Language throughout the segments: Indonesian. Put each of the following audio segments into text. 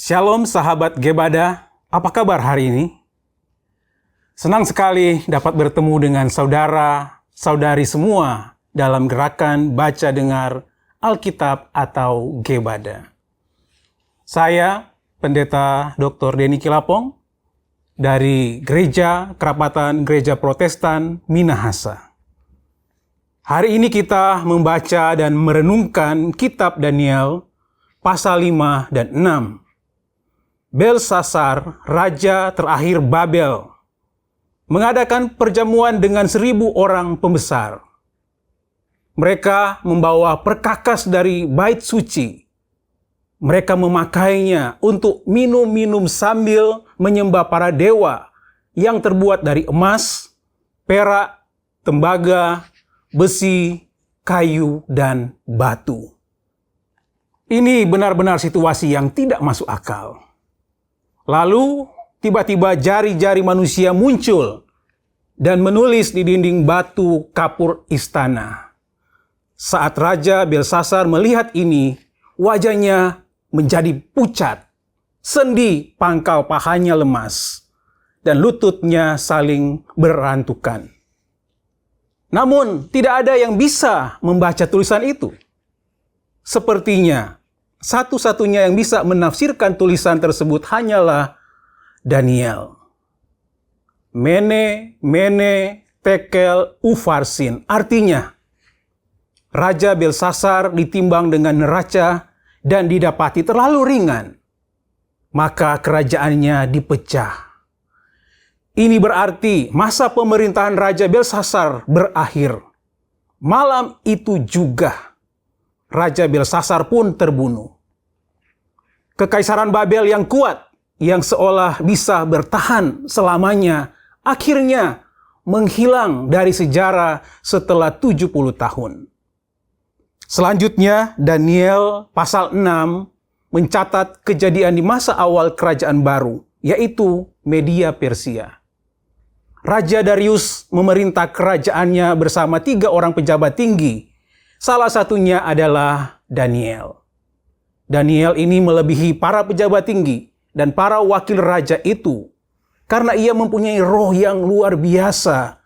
Shalom sahabat Gebada, apa kabar hari ini? Senang sekali dapat bertemu dengan saudara-saudari semua dalam gerakan baca dengar Alkitab atau Gebada. Saya, Pendeta Dr. Denny Kilapong, dari Gereja Kerapatan Gereja Protestan Minahasa. Hari ini kita membaca dan merenungkan kitab Daniel pasal 5 dan 6. Belsasar, raja terakhir Babel, mengadakan perjamuan dengan 1.000 orang pembesar. Mereka membawa perkakas dari bait suci. Mereka memakainya untuk minum-minum sambil menyembah para dewa yang terbuat dari emas, perak, tembaga, besi, kayu, dan batu. Ini benar-benar situasi yang tidak masuk akal. Lalu, tiba-tiba jari-jari manusia muncul dan menulis di dinding batu kapur istana. Saat Raja Belsasar melihat ini, wajahnya menjadi pucat, sendi pangkal pahanya lemas, dan lututnya saling berantukan. Namun, tidak ada yang bisa membaca tulisan itu. Sepertinya, satu-satunya yang bisa menafsirkan tulisan tersebut hanyalah Daniel. Mene, tekel, ufarsin. Artinya, Raja Belsasar ditimbang dengan neraca dan didapati terlalu ringan. Maka kerajaannya dipecah. Ini berarti masa pemerintahan Raja Belsasar berakhir. Malam itu juga, Raja Belsasar pun terbunuh. Kekaisaran Babel yang kuat, yang seolah bisa bertahan selamanya, akhirnya menghilang dari sejarah setelah 70 tahun. Selanjutnya, Daniel pasal 6 mencatat kejadian di masa awal kerajaan baru, yaitu Media Persia. Raja Darius memerintah kerajaannya bersama 3 orang pejabat tinggi. Salah satunya adalah Daniel. Daniel ini melebihi para pejabat tinggi dan para wakil raja itu karena ia mempunyai roh yang luar biasa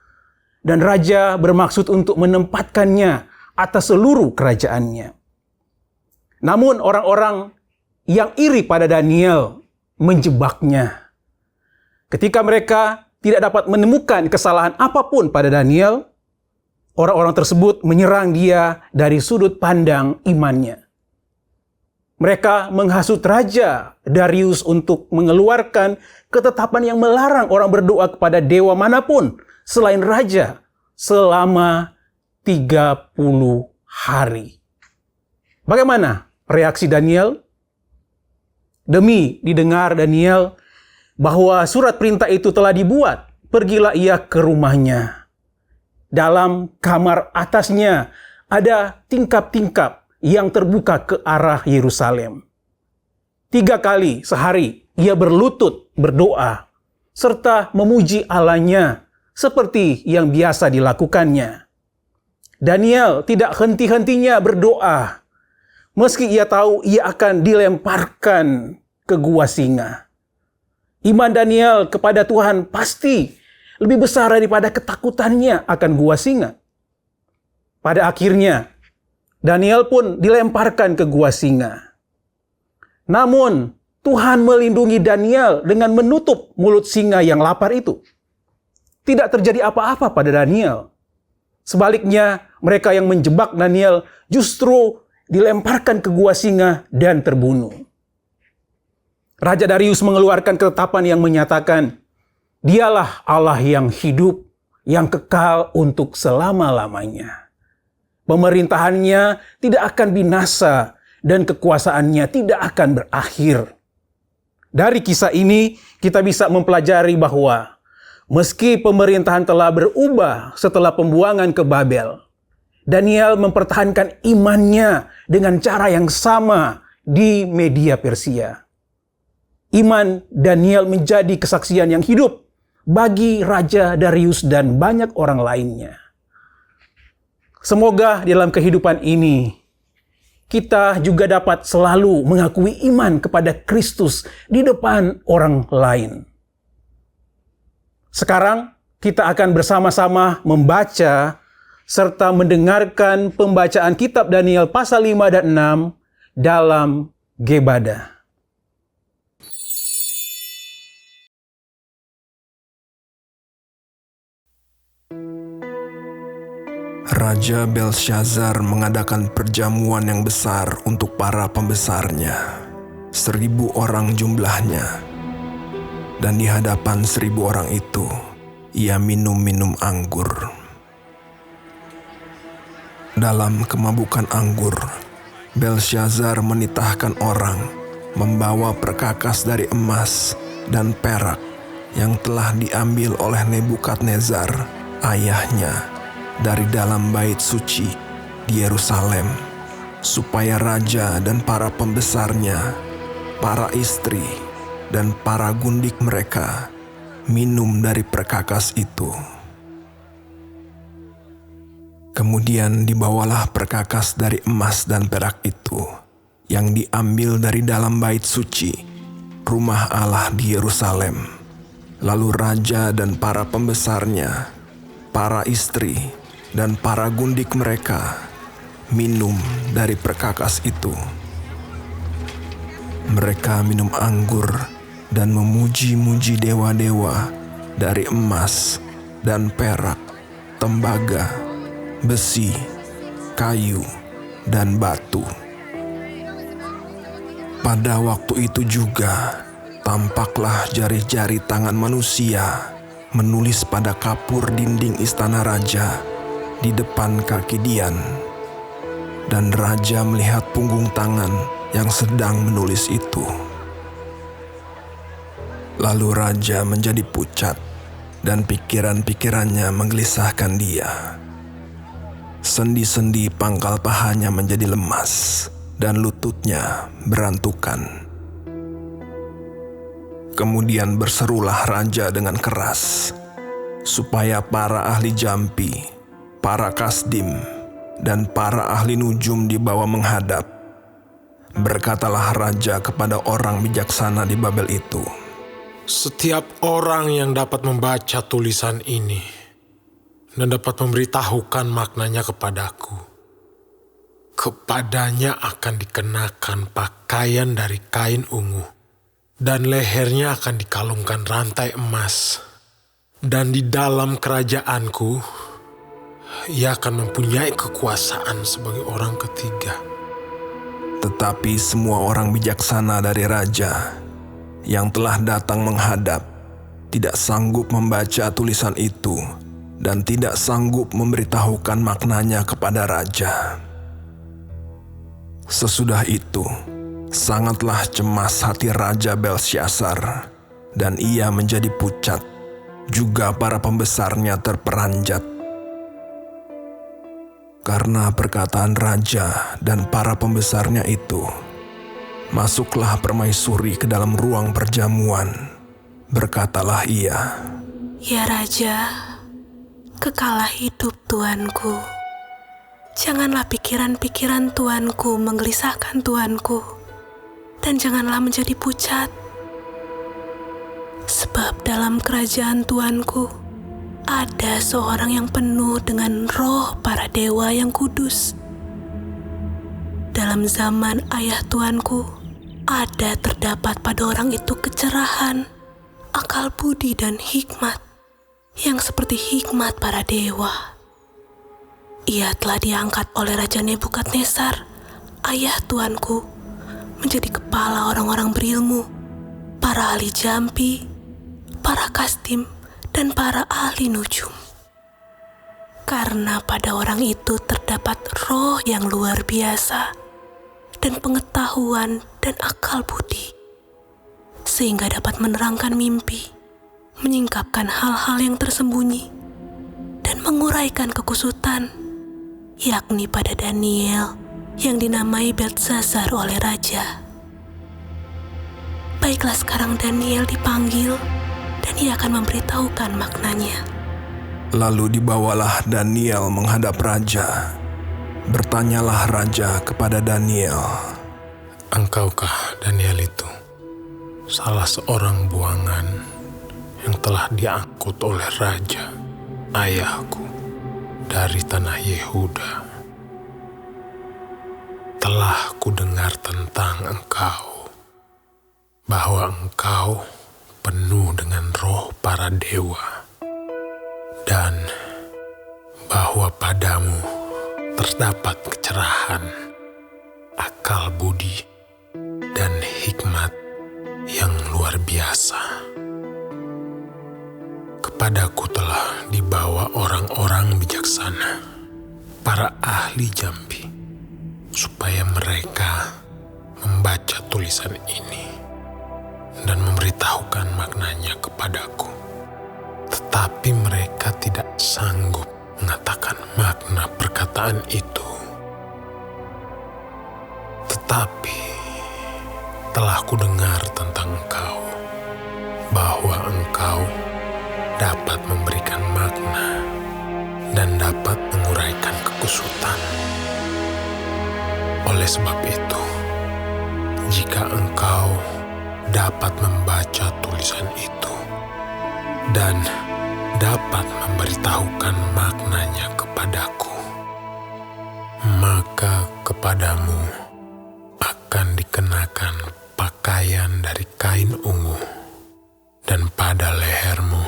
dan raja bermaksud untuk menempatkannya atas seluruh kerajaannya. Namun orang-orang yang iri pada Daniel menjebaknya. Ketika mereka tidak dapat menemukan kesalahan apapun pada Daniel, orang-orang tersebut menyerang dia dari sudut pandang imannya. Mereka menghasut Raja Darius untuk mengeluarkan ketetapan yang melarang orang berdoa kepada dewa manapun selain Raja selama 30 hari. Bagaimana reaksi Daniel? Demi didengar Daniel bahwa surat perintah itu telah dibuat, pergilah ia ke rumahnya. Dalam kamar atasnya ada tingkap-tingkap yang terbuka ke arah Yerusalem. 3 kali sehari ia berlutut berdoa serta memuji Allahnya seperti yang biasa dilakukannya. Daniel tidak henti-hentinya berdoa meski ia tahu ia akan dilemparkan ke gua singa. Iman Daniel kepada Tuhan pasti lebih besar daripada ketakutannya akan gua singa. Pada akhirnya, Daniel pun dilemparkan ke gua singa. Namun, Tuhan melindungi Daniel dengan menutup mulut singa yang lapar itu. Tidak terjadi apa-apa pada Daniel. Sebaliknya, mereka yang menjebak Daniel justru dilemparkan ke gua singa dan terbunuh. Raja Darius mengeluarkan ketetapan yang menyatakan, Dialah Allah yang hidup, yang kekal untuk selama-lamanya. Pemerintahannya tidak akan binasa dan kekuasaannya tidak akan berakhir. Dari kisah ini, kita bisa mempelajari bahwa meski pemerintahan telah berubah setelah pembuangan ke Babel, Daniel mempertahankan imannya dengan cara yang sama di Media Persia. Iman Daniel menjadi kesaksian yang hidup bagi Raja Darius dan banyak orang lainnya. Semoga dalam kehidupan ini kita juga dapat selalu mengakui iman kepada Kristus di depan orang lain. Sekarang kita akan bersama-sama membaca serta mendengarkan pembacaan kitab Daniel pasal 5 dan 6 dalam Gebada. Raja Belshazzar mengadakan perjamuan yang besar untuk para pembesarnya, 1.000 orang jumlahnya. Dan di hadapan 1.000 orang itu, ia minum anggur. Dalam kemabukan anggur, Belshazzar menitahkan orang membawa perkakas dari emas dan perak yang telah diambil oleh Nebukadnezar, ayahnya, dari dalam bait suci di Yerusalem, supaya raja dan para pembesarnya, para istri, dan para gundik mereka minum dari perkakas itu. Kemudian dibawalah perkakas dari emas dan perak itu, yang diambil dari dalam bait suci, rumah Allah di Yerusalem. Lalu raja dan para pembesarnya, para istri, dan para gundik mereka minum dari perkakas itu. Mereka minum anggur dan memuji-muji dewa-dewa dari emas dan perak, tembaga, besi, kayu, dan batu. Pada waktu itu juga tampaklah jari-jari tangan manusia menulis pada kapur dinding istana raja di depan kaki Dian, dan raja melihat punggung tangan yang sedang menulis itu. Lalu raja menjadi pucat, dan pikiran-pikirannya menggelisahkan dia. Sendi-sendi pangkal pahanya menjadi lemas, dan lututnya berantukan. Kemudian berserulah raja dengan keras, supaya para ahli jampi, para kasdim, dan para ahli nujum dibawa menghadap. Berkatalah raja kepada orang bijaksana di Babel itu, "Setiap orang yang dapat membaca tulisan ini dan dapat memberitahukan maknanya kepadaku, kepadanya akan dikenakan pakaian dari kain ungu, dan lehernya akan dikalungkan rantai emas. Dan di dalam kerajaanku, ia akan mempunyai kekuasaan sebagai orang ketiga." Tetapi semua orang bijaksana dari raja yang telah datang menghadap tidak sanggup membaca tulisan itu dan tidak sanggup memberitahukan maknanya kepada raja. Sesudah itu, sangatlah cemas hati Raja Belshazzar, dan ia menjadi pucat, juga para pembesarnya terperanjat. Karena perkataan raja dan para pembesarnya itu, masuklah permaisuri ke dalam ruang perjamuan. Berkatalah ia, "Ya Raja, kekalah hidup Tuanku. Janganlah pikiran-pikiran Tuanku menggelisahkan Tuanku, dan janganlah menjadi pucat. Sebab dalam kerajaan Tuanku, ada seorang yang penuh dengan roh para dewa yang kudus. Dalam zaman ayah Tuanku, ada terdapat pada orang itu kecerahan, akal budi dan hikmat, yang seperti hikmat para dewa. Ia telah diangkat oleh Raja Nebukadnezar, ayah Tuanku, menjadi kepala orang-orang berilmu, para ahli jampi, para kasdim, dan para ahli nujum. Karena pada orang itu terdapat roh yang luar biasa, dan pengetahuan dan akal budi, sehingga dapat menerangkan mimpi, menyingkapkan hal-hal yang tersembunyi, dan menguraikan kekusutan, yakni pada Daniel yang dinamai Belshazzar oleh raja. Baiklah, sekarang Daniel dipanggil, dan ia akan memberitahukan maknanya." Lalu dibawalah Daniel menghadap raja, Bertanyalah raja kepada Daniel, Engkaukah Daniel itu salah seorang buangan yang telah diangkut oleh raja ayahku dari tanah Yehuda? Telah kudengar tentang engkau, bahwa engkau penuh dengan roh para dewa, dan bahwa padamu terdapat kecerahan, akal budi, dan hikmat yang luar biasa. Kepadaku telah dibawa orang-orang bijaksana, para ahli jambi, supaya mereka membaca tulisan ini dan memberitahukan maknanya kepadaku. Tetapi mereka tidak sanggup mengatakan makna perkataan itu. Tetapi telah kudengar tentang engkau, bahwa engkau dapat memberikan makna dan dapat menguraikan kekusutan. Oleh sebab itu, jika engkau dapat membaca tulisan itu dan dapat memberitahukan maknanya kepadaku, maka kepadamu akan dikenakan pakaian dari kain ungu, dan pada lehermu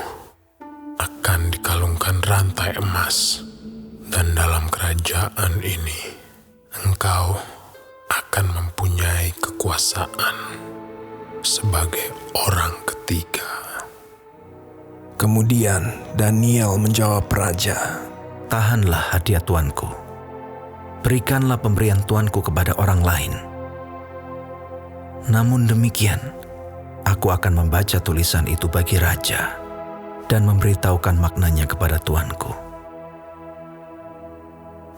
akan dikalungkan rantai emas, dan dalam kerajaan ini engkau akan mempunyai kekuasaan sebagai orang ketiga. Kemudian Daniel menjawab raja, Tahanlah hadiah tuanku. Berikanlah pemberian tuanku kepada orang lain. Namun demikian, aku akan membaca tulisan itu bagi raja dan memberitahukan maknanya kepada tuanku.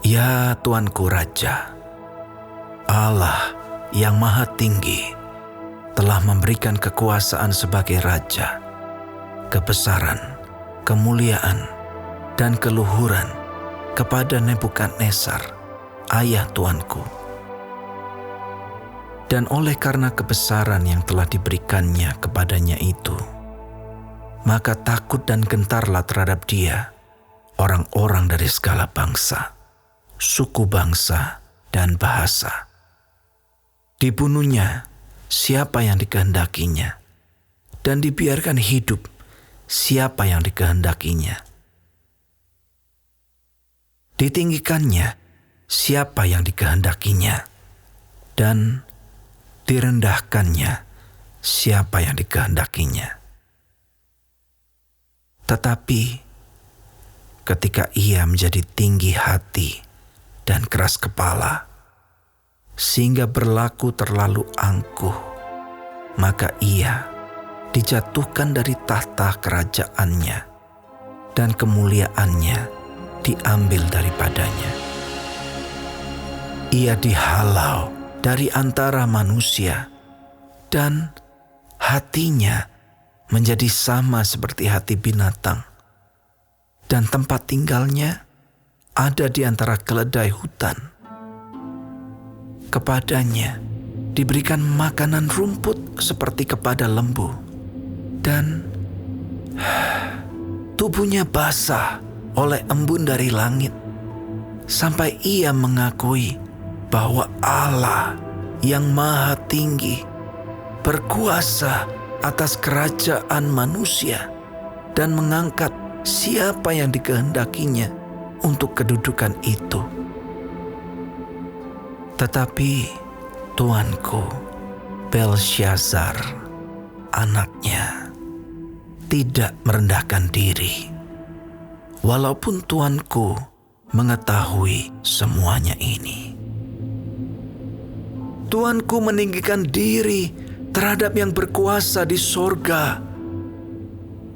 Ya tuanku raja, Allah yang maha tinggi telah memberikan kekuasaan sebagai raja, kebesaran, kemuliaan, dan keluhuran kepada Nebukadnezar, ayah tuanku. Dan oleh karena kebesaran yang telah diberikannya kepadanya itu, maka takut dan gentarlah terhadap dia orang-orang dari segala bangsa, suku bangsa, dan bahasa. Dibunuhnya siapa yang dikehendakinya, dan dibiarkan hidup siapa yang dikehendakinya. Ditinggikannya siapa yang dikehendakinya, dan direndahkannya siapa yang dikehendakinya. Tetapi ketika ia menjadi tinggi hati dan keras kepala, sehingga berlaku terlalu angkuh, maka ia dijatuhkan dari tahta kerajaannya, dan kemuliaannya diambil daripadanya. Ia dihalau dari antara manusia, dan hatinya menjadi sama seperti hati binatang, dan tempat tinggalnya ada di antara keledai hutan. Kepadanya diberikan makanan rumput seperti kepada lembu, dan tubuhnya basah oleh embun dari langit, sampai ia mengakui bahwa Allah yang maha tinggi berkuasa atas kerajaan manusia dan mengangkat siapa yang dikehendakinya untuk kedudukan itu. Tetapi tuanku Belshazzar, anaknya, tidak merendahkan diri, walaupun tuanku mengetahui semuanya ini. Tuanku meninggikan diri terhadap yang berkuasa di sorga.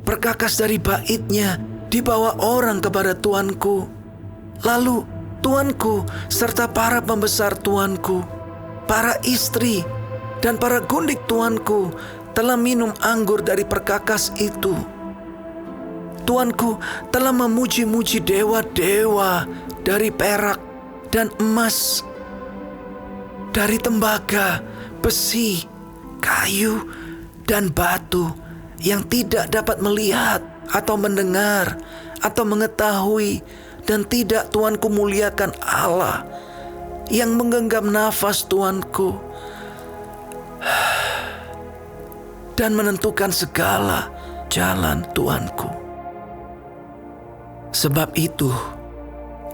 Perkakas dari baitnya dibawa orang kepada tuanku. Lalu tuanku serta para pembesar tuanku, para istri, dan para gundik tuanku telah minum anggur dari perkakas itu. Tuanku telah memuji-muji dewa-dewa dari perak dan emas, dari tembaga, besi, kayu, dan batu yang tidak dapat melihat atau mendengar atau mengetahui, dan tidak Tuanku muliakan Allah yang menggenggam nafas Tuanku dan menentukan segala jalan Tuanku. Sebab itu,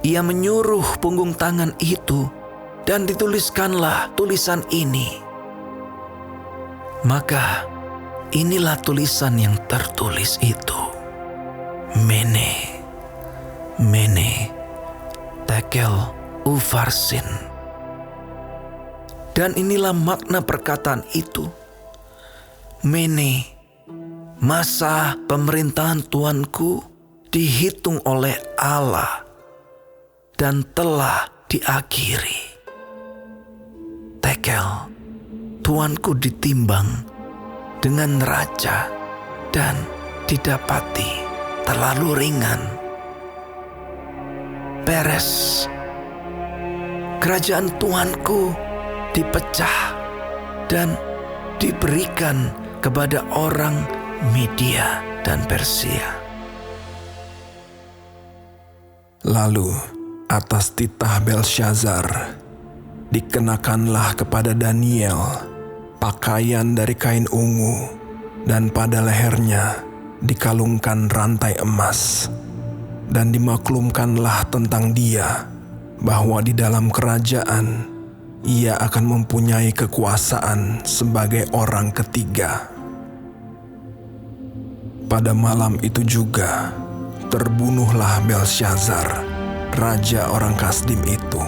ia menyuruh punggung tangan itu, dan dituliskanlah tulisan ini. Maka inilah tulisan yang tertulis itu: Mene, Mene, Tekel, Upharsin. Dan inilah makna perkataan itu: Mene, masa pemerintahan Tuanku dihitung oleh Allah dan telah diakhiri. Tekel, Tuanku ditimbang dengan neraca dan didapati terlalu ringan. Peres, kerajaan Tuanku dipecah dan diberikan kepada orang Media dan Persia. Lalu atas titah Belsyazar dikenakanlah kepada Daniel pakaian dari kain ungu, dan pada lehernya dikalungkan rantai emas. Dan dimaklumkanlah tentang dia bahwa di dalam kerajaan ia akan mempunyai kekuasaan sebagai orang ketiga. Pada malam itu juga terbunuhlah Belsyazar, raja orang Kasdim itu.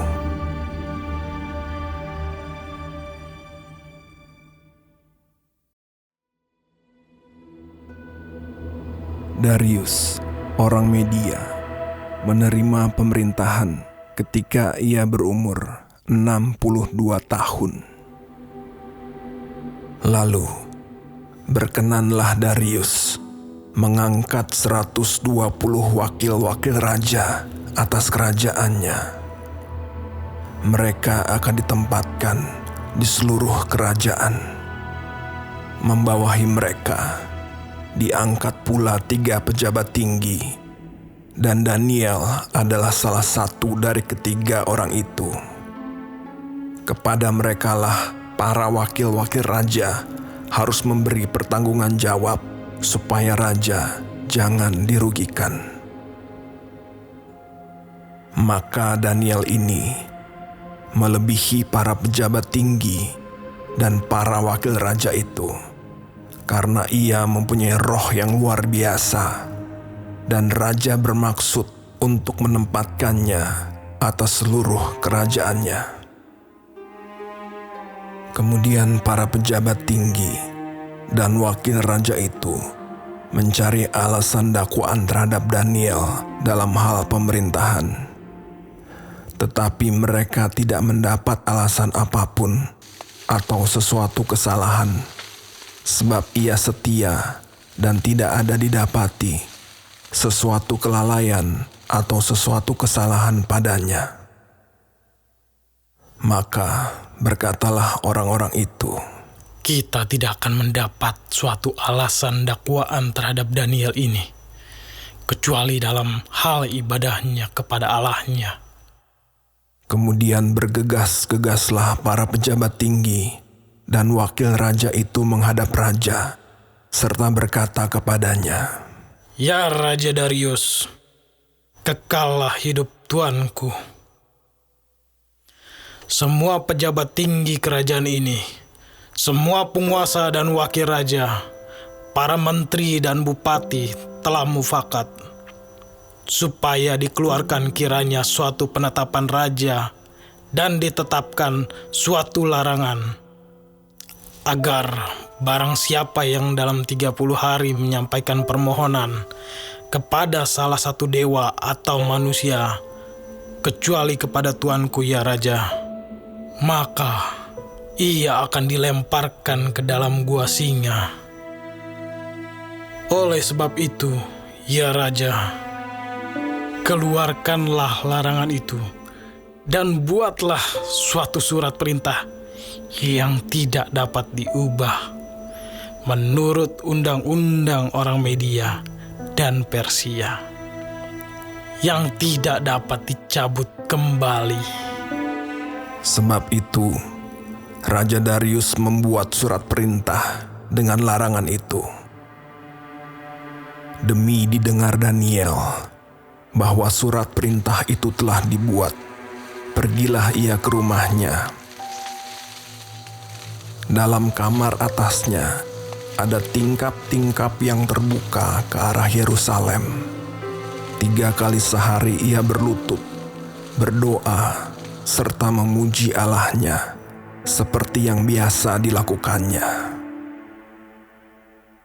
Darius, orang Media, menerima pemerintahan ketika ia berumur 62 tahun. Lalu, berkenanlah Darius mengangkat 120 wakil-wakil raja atas kerajaannya. Mereka akan ditempatkan di seluruh kerajaan. Membawahi mereka diangkat pula 3 pejabat tinggi, dan Daniel adalah salah satu dari ketiga orang itu. Kepada merekalah para wakil-wakil raja harus memberi pertanggungan jawab supaya raja jangan dirugikan. Maka Daniel ini melebihi para pejabat tinggi dan para wakil raja itu, karena ia mempunyai roh yang luar biasa, dan raja bermaksud untuk menempatkannya atas seluruh kerajaannya. Kemudian para pejabat tinggi dan wakil raja itu mencari alasan dakwaan terhadap Daniel dalam hal pemerintahan. Tetapi mereka tidak mendapat alasan apapun atau sesuatu kesalahan, sebab ia setia dan tidak ada didapati sesuatu kelalaian atau sesuatu kesalahan padanya. Maka berkatalah orang-orang itu, Kita tidak akan mendapat suatu alasan dakwaan terhadap Daniel ini, kecuali dalam hal ibadahnya kepada Allahnya. Kemudian bergegas-gegaslah para pejabat tinggi dan wakil raja itu menghadap raja, serta berkata kepadanya, Ya Raja Darius, kekallah hidup Tuanku. Semua pejabat tinggi kerajaan ini, semua penguasa dan wakil raja, para menteri dan bupati telah mufakat, supaya dikeluarkan kiranya suatu penetapan raja dan ditetapkan suatu larangan, agar barang siapa yang dalam 30 hari menyampaikan permohonan kepada salah satu dewa atau manusia, kecuali kepada Tuanku ya Raja, maka ia akan dilemparkan ke dalam gua singa. Oleh sebab itu, ya Raja, keluarkanlah larangan itu dan buatlah suatu surat perintah yang tidak dapat diubah menurut undang-undang orang Media dan Persia, yang tidak dapat dicabut kembali. Sebab itu, Raja Darius membuat surat perintah dengan larangan itu. Demi didengar Daniel bahwa surat perintah itu telah dibuat, pergilah ia ke rumahnya. Dalam kamar atasnya ada tingkap-tingkap yang terbuka ke arah Yerusalem. 3 kali sehari ia berlutut, berdoa, serta memuji Allahnya, seperti yang biasa dilakukannya.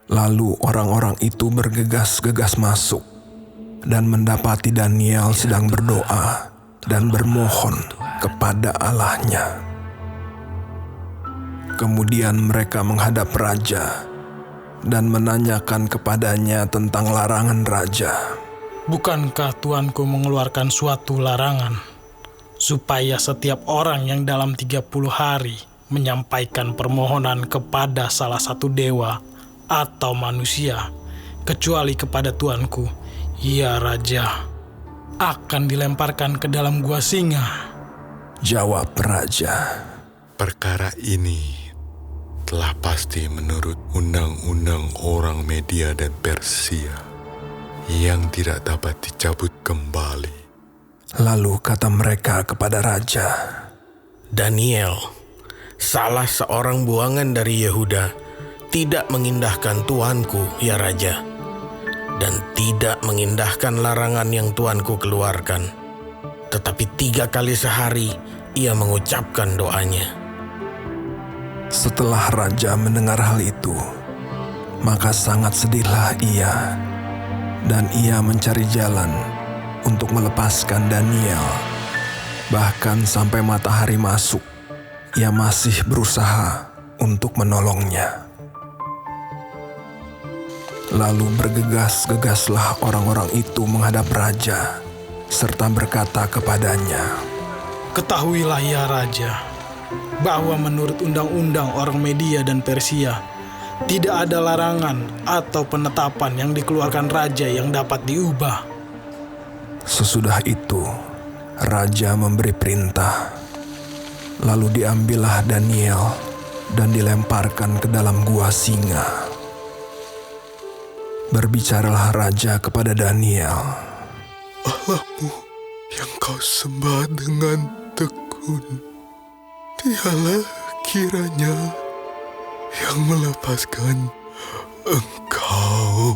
Lalu orang-orang itu bergegas-gegas masuk dan mendapati Daniel sedang berdoa dan bermohon kepada Allahnya. Kemudian mereka menghadap raja dan menanyakan kepadanya tentang larangan raja. Bukankah tuanku mengeluarkan suatu larangan supaya setiap orang yang dalam 30 hari menyampaikan permohonan kepada salah satu dewa atau manusia, kecuali kepada tuanku, ya raja, akan dilemparkan ke dalam gua singa? Jawab raja, Perkara ini telah pasti menurut undang-undang orang Media dan Persia yang tidak dapat dicabut kembali. Lalu kata mereka kepada raja, Daniel, salah seorang buangan dari Yehuda, tidak mengindahkan tuanku, ya raja, dan tidak mengindahkan larangan yang tuanku keluarkan. Tetapi 3 kali sehari ia mengucapkan doanya. Setelah raja mendengar hal itu, maka sangat sedihlah ia, dan ia mencari jalan untuk melepaskan Daniel. Bahkan sampai matahari masuk, ia masih berusaha untuk menolongnya. Lalu bergegas-gegaslah orang-orang itu menghadap raja, serta berkata kepadanya, Ketahuilah ya raja, bahwa menurut undang-undang orang Media dan Persia, tidak ada larangan atau penetapan yang dikeluarkan raja yang dapat diubah. Sesudah itu, raja memberi perintah. Lalu diambillah Daniel dan dilemparkan ke dalam gua singa. Berbicaralah raja kepada Daniel, Allahmu yang kau sembah dengan tekun, dialah kiranya yang melepaskan engkau.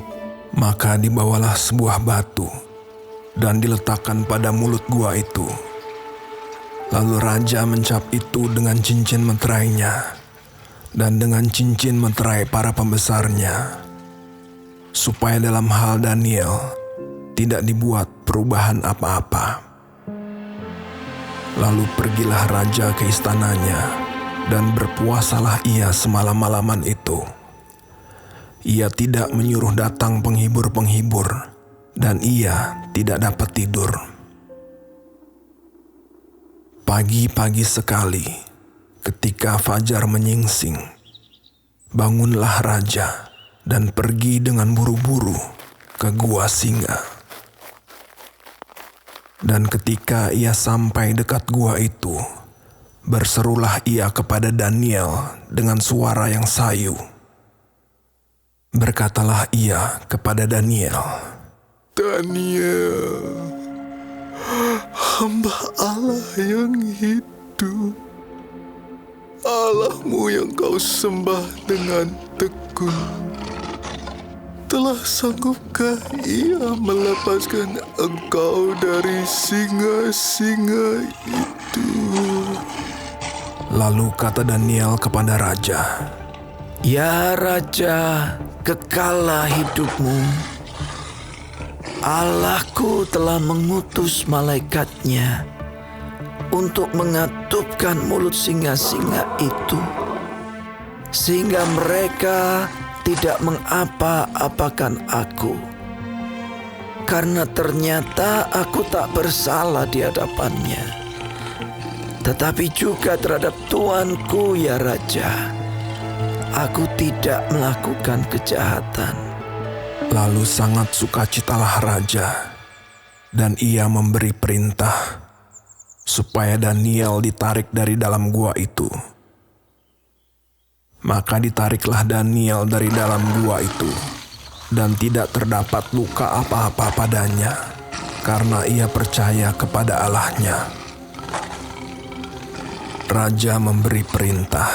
Maka dibawalah sebuah batu dan diletakkan pada mulut gua itu. Lalu raja mencap itu dengan cincin meterainya dan dengan cincin meterai para pembesarnya, supaya dalam hal Daniel tidak dibuat perubahan apa-apa. Lalu pergilah raja ke istananya, dan berpuasalah ia semalam-malaman itu. Ia tidak menyuruh datang penghibur-penghibur, dan ia tidak dapat tidur. Pagi-pagi sekali, ketika fajar menyingsing, bangunlah raja dan pergi dengan buru-buru ke gua singa. Dan ketika ia sampai dekat gua itu, berserulah ia kepada Daniel dengan suara yang sayu. Berkatalah ia kepada Daniel, Daniel, hamba Allah yang hidup, Allahmu yang kau sembah dengan tekun, telah sanggupkah ia melepaskan engkau dari singa-singa itu? Lalu kata Daniel kepada raja, Ya Raja, kekallah hidupmu. Allahku telah mengutus malaikatnya untuk mengatupkan mulut singa-singa itu, sehingga mereka tidak mengapa-apakan aku, karena ternyata aku tak bersalah di hadapannya. tetapi juga terhadap tuanku, ya Raja. Aku tidak melakukan kejahatan. Lalu sangat sukacitalah raja, dan ia memberi perintah supaya Daniel ditarik dari dalam gua itu. Maka ditariklah Daniel dari dalam gua itu, dan tidak terdapat luka apa-apa padanya, karena ia percaya kepada Allahnya. Raja memberi perintah,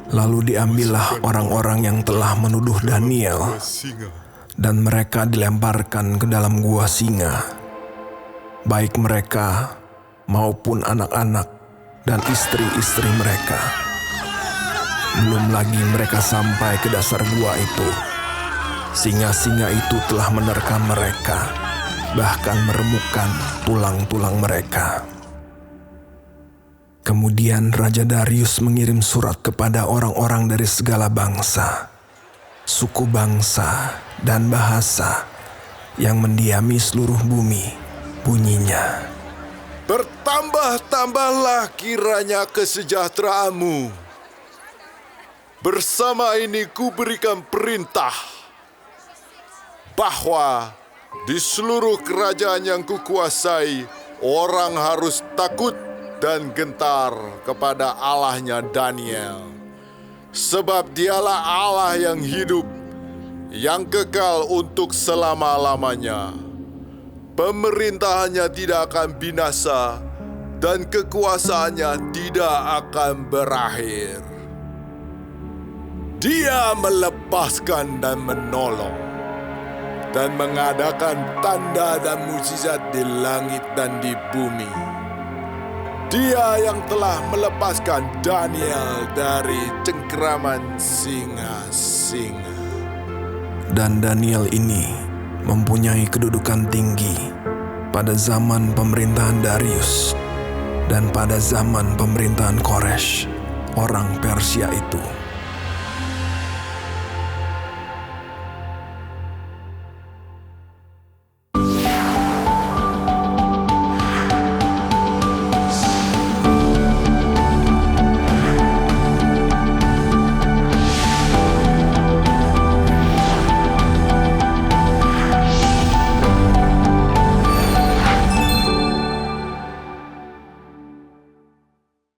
lalu diambillah orang-orang yang telah menuduh Daniel, dan mereka dilemparkan ke dalam gua singa, baik mereka maupun anak-anak dan istri-istri mereka. Belum lagi mereka sampai ke dasar gua itu, singa-singa itu telah menerkam mereka, bahkan meremukkan tulang-tulang mereka. Kemudian Raja Darius mengirim surat kepada orang-orang dari segala bangsa, suku bangsa, dan bahasa yang mendiami seluruh bumi. Bunyinya, "Bertambah-tambahlah kiranya kesejahteraanmu. Bersama ini kuberikan perintah bahwa di seluruh kerajaan yang kukuasai, orang harus takut dan gentar kepada Allahnya Daniel. Sebab dialah Allah yang hidup, yang kekal untuk selama-lamanya. Pemerintahannya tidak akan binasa, dan kekuasaannya tidak akan berakhir. Dia melepaskan dan menolong, dan mengadakan tanda dan mukjizat di langit dan di bumi. Dia yang telah melepaskan Daniel dari cengkeraman singa-singa." dan Daniel ini mempunyai kedudukan tinggi pada zaman pemerintahan Darius dan pada zaman pemerintahan Koresh, orang Persia itu.